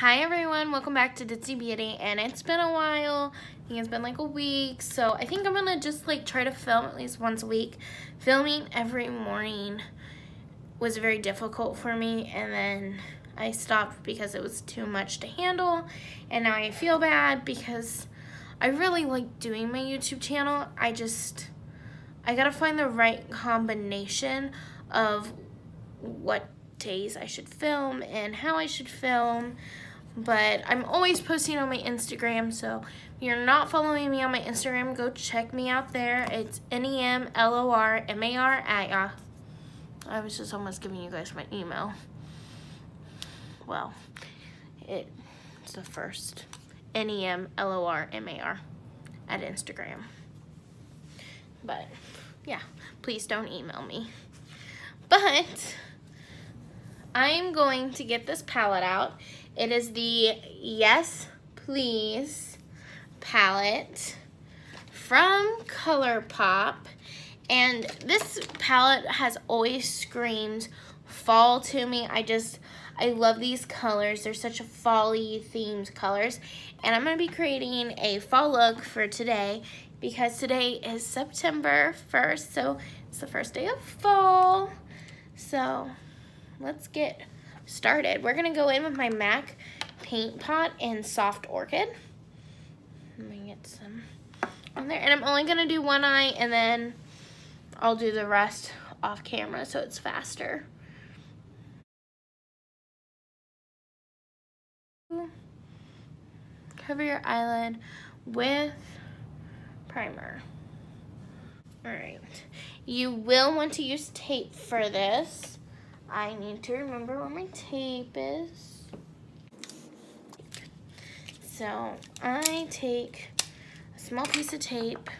Hi everyone, welcome back to Ditzy Beauty, and it's been a while. I think it's been like a week, so I think I'm gonna just like try to film at least once a week. Filming every morning was very difficult for me, and then I stopped because it was too much to handle, and now I feel bad because I really like doing my YouTube channel. I gotta find the right combination of what days I should film and how I should film, but I'm always posting on my Instagram, so if you're not following me on my Instagram, go check me out there. It's NEMLORMAR. I was just almost giving you guys my email. Well, it's the first NEMLORMAR at Instagram. But yeah, please don't email me. But I'm going to get this palette out. It is the Yes Please palette from ColourPop. And this palette has always screamed fall to me. I love these colors. They're such a fall-y themed colors. And I'm going to be creating a fall look for today because today is September 1st. So it's the first day of fall. So let's get started. We're gonna go in with my MAC paint pot in Soft Orchid. Let me get some on there, and I'm only gonna do one eye, and then I'll do the rest off camera so it's faster. Cover your eyelid with primer. All right, you will want to use tape for this. I need to remember where my tape is. So I take a small piece of tape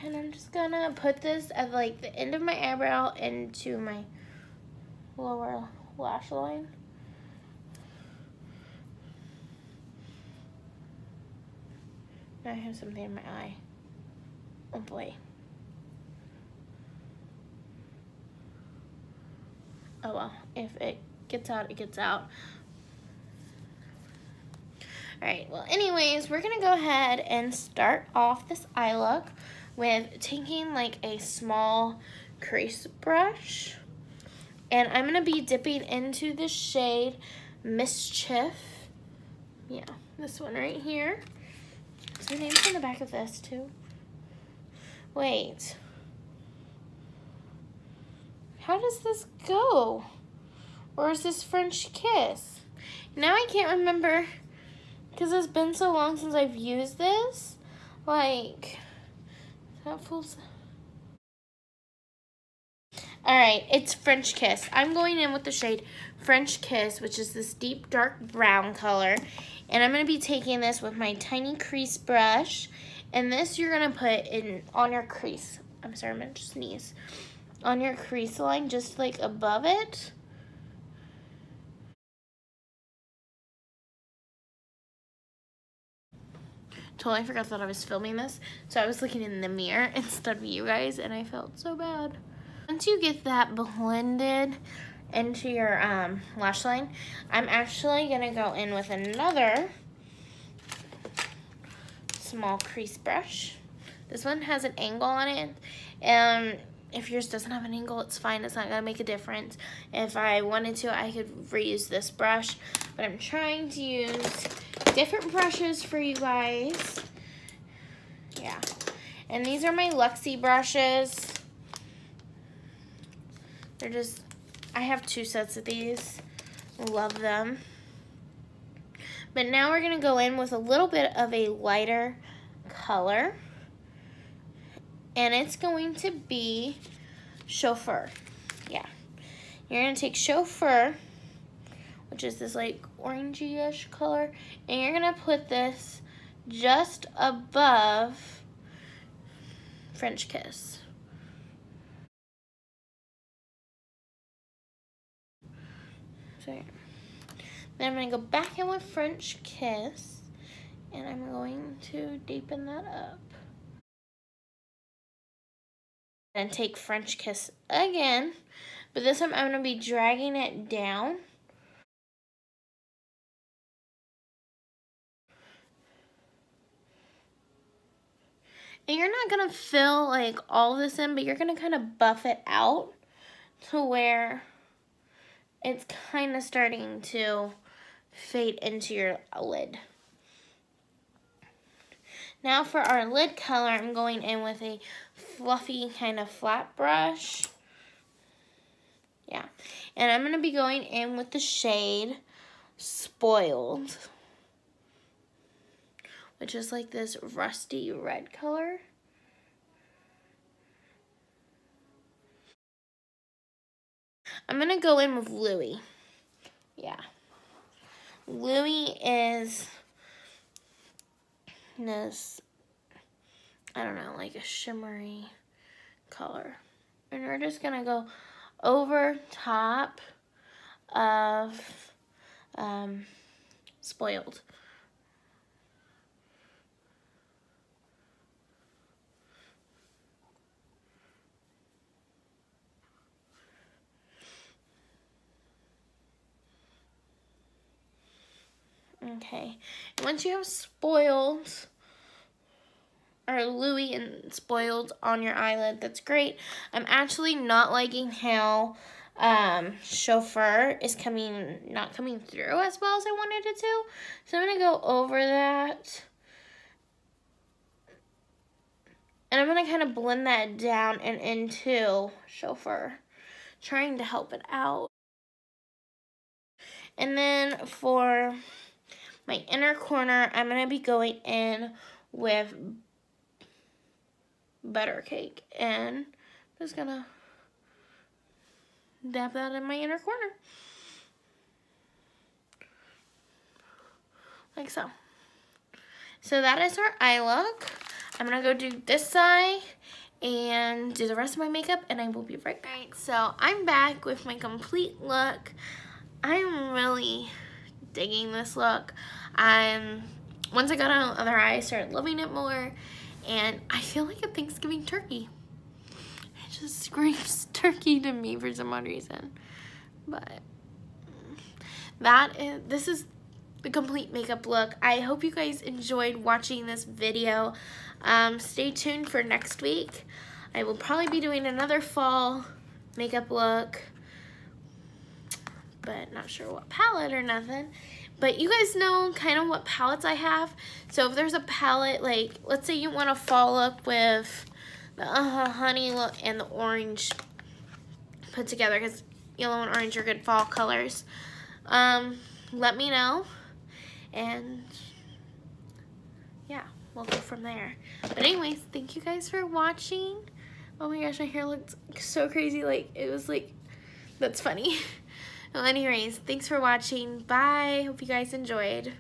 and I'm just gonna put this at like the end of my eyebrow into my lower lash line. Now I have something in my eye. Oh boy. Oh well, if it gets out, it gets out. Alright, well anyways, we're gonna go ahead and start off this eye look with taking like a small crease brush. And I'm gonna be dipping into the shade Mischief. Yeah, this one right here. Is her name's on the back of this too? Wait. How does this go? Or is this French Kiss? Now I can't remember because it's been so long since I've used this. Like, that feels... Alright, it's French Kiss. I'm going in with the shade French Kiss, which is this deep dark brown color. And I'm going to be taking this with my tiny crease brush. And this you're going to put in on your crease. I'm sorry, I'm going to sneeze. On your crease line, just like above it. Totally forgot that I was filming this, so I was looking in the mirror instead of you guys, and I felt so bad. Once you get that blended into your lash line, I'm actually gonna go in with another small crease brush. This one has an angle on it, and if yours doesn't have an angle, it's fine. It's not gonna make a difference. If I wanted to, I could reuse this brush, but I'm trying to use different brushes for you guys. Yeah, and these are my Luxie brushes. They're just, I have 2 sets of these. Love them. But now we're gonna go in with a little bit of a lighter color. And it's going to be Chauffeur. Yeah. You're going to take Chauffeur, which is this like orangey-ish color, and you're going to put this just above French Kiss. So yeah. Then I'm going to go back in with French Kiss, and I'm going to deepen that up. And take French Kiss again, but this time I'm going to be dragging it down And you're not gonna fill like all this in, but you're gonna kind of buff it out to where it's kind of starting to fade into your lid. Now for our lid color, I'm going in with a fluffy kind of flat brush. Yeah, and I'm gonna be going in with the shade Spoiled, which is like this rusty red color. I'm gonna go in with Louie. Yeah. Louie is this, I don't know, like a shimmery color. And we're just gonna go over top of Spoiled. Okay, once you have Spoiled, or Louie and Spoiled on your eyelid, that's great. I'm actually not liking how Chauffeur is not coming through as well as I wanted it to. So I'm going to go over that. And I'm going to kind of blend that down and into Chauffeur, trying to help it out. And then for my inner corner, I'm going to be going in with Butter Cake. And I'm just going to dab that in my inner corner. Like so. So that is our eye look. I'm going to go do this side and do the rest of my makeup, and I will be right back. Alright, so I'm back with my complete look. I'm really digging this look. Once I got on the other eye, I started loving it more, and I feel like a Thanksgiving turkey. It just screams turkey to me for some odd reason. But this is the complete makeup look. I hope you guys enjoyed watching this video. Stay tuned for next week. I will probably be doing another fall makeup look, but not sure what palette or nothing. But you guys know kind of what palettes I have. So if there's a palette, like let's say you want a fall look with the honey look and the orange put together, because yellow and orange are good fall colors, let me know, and yeah, we'll go from there. But anyways, thank you guys for watching. Oh my gosh, my hair looked so crazy, like it was like, that's funny. Well, anyways, thanks for watching. Bye. Hope you guys enjoyed.